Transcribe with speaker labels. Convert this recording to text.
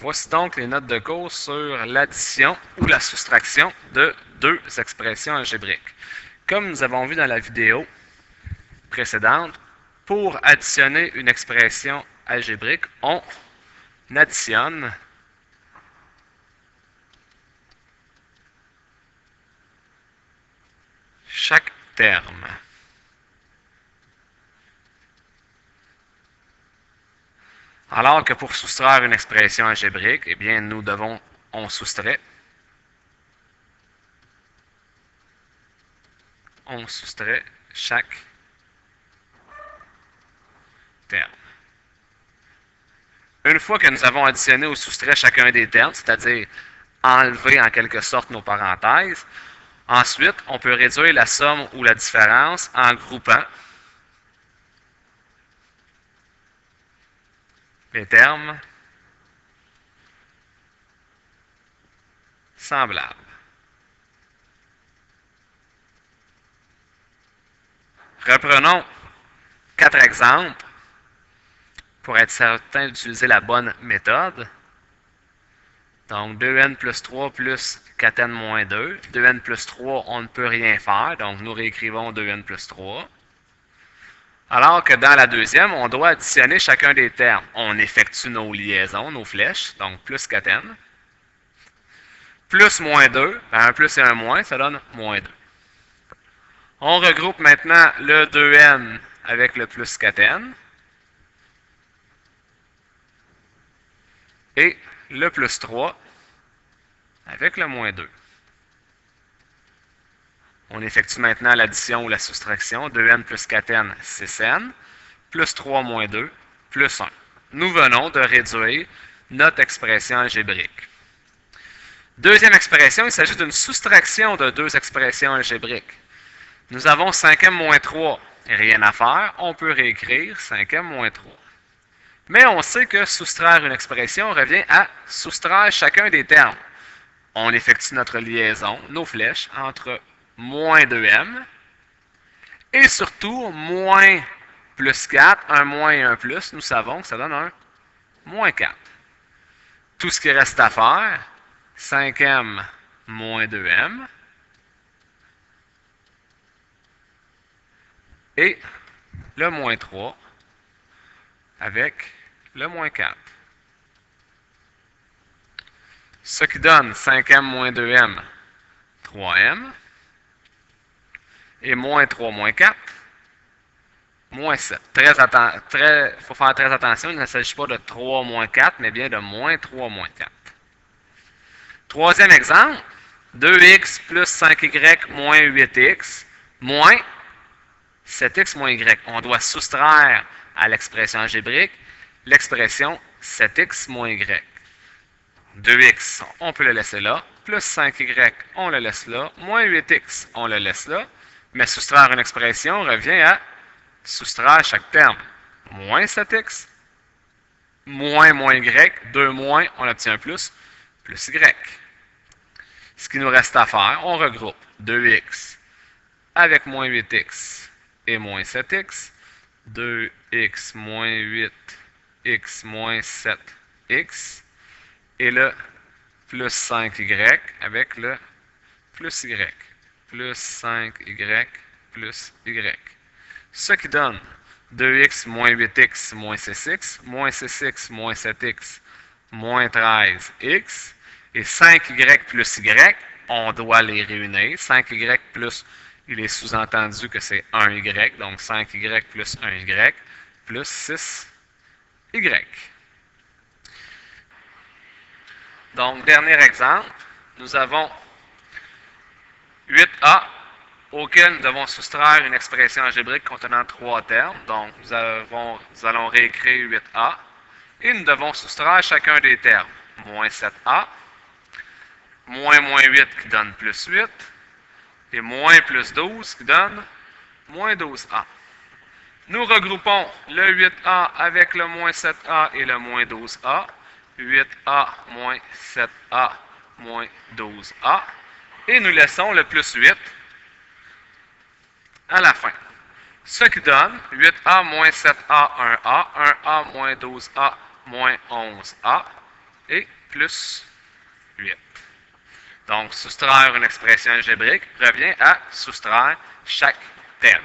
Speaker 1: Voici donc les notes de cours sur l'addition ou la soustraction de deux expressions algébriques. Comme nous avons vu dans la vidéo précédente, pour additionner une expression algébrique, on additionne chaque terme. Alors que pour soustraire une expression algébrique, eh bien, on soustrait chaque terme. Une fois que nous avons additionné ou soustrait chacun des termes, c'est-à-dire enlevé en quelque sorte nos parenthèses, ensuite, on peut réduire la somme ou la différence en groupant les termes semblables. Reprenons 4 exemples pour être certain d'utiliser la bonne méthode. Donc, 2n plus 3 plus 4n moins 2. 2n plus 3, on ne peut rien faire, donc nous réécrivons 2n plus 3. Alors que dans la deuxième, on doit additionner chacun des termes. On effectue nos liaisons, nos flèches, donc plus 4n. Plus moins 2, un plus et un moins, ça donne moins 2. On regroupe maintenant le 2n avec le plus 4n. Et le plus 3 avec le moins 2. On effectue maintenant l'addition ou la soustraction. 2n plus 4n, 6n, plus 3 moins 2, plus 1. Nous venons de réduire notre expression algébrique. Deuxième expression, il s'agit d'une soustraction de deux expressions algébriques. Nous avons 5m moins 3, rien à faire, on peut réécrire 5m moins 3. Mais on sait que soustraire une expression revient à soustraire chacun des termes. On effectue notre liaison, nos flèches, entre moins 2m et surtout moins plus 4, un moins et un plus, nous savons que ça donne un moins 4. Tout ce qui reste à faire, 5m moins 2m et le moins 3 avec le moins 4. Ce qui donne 5m moins 2m, 3m, et moins 3 moins 4, moins 7. Il faut faire très attention, il ne s'agit pas de 3 moins 4, mais bien de moins 3 moins 4. Troisième exemple, 2x plus 5y moins 8x moins 7x moins y. On doit soustraire à l'expression algébrique l'expression 7x moins y. 2x, on peut le laisser là. Plus 5y, on le laisse là. Moins 8x, on le laisse là. Mais soustraire une expression revient à soustraire chaque terme. Moins 7x, moins y, 2 moins, on obtient plus y. Ce qui nous reste à faire, on regroupe 2x avec moins 8x et moins 7x. 2x moins 8x moins 7x. Et le plus 5y avec le plus y. Plus 5y plus y. Ce qui donne 2x moins 8x moins 6x, moins 6x moins 7x moins 13x. Et 5y plus y, on doit les réunir. 5y plus, il est sous-entendu que c'est 1y, donc 5y plus 1y plus 6y. Donc, dernier exemple, nous avons 8a auquel nous devons soustraire une expression algébrique contenant 3 termes. Donc, nous allons réécrire 8a et nous devons soustraire chacun des termes. Moins 7a, moins 8 qui donne plus 8 et moins plus 12 qui donne moins 12a. Nous regroupons le 8a avec le moins 7a et le moins 12a. 8a moins 7a moins 12a. Et nous laissons le plus 8 à la fin. Ce qui donne 8a moins 7a 1a, 1a moins 12a moins 11a, et plus 8. Donc, soustraire une expression algébrique revient à soustraire chaque terme.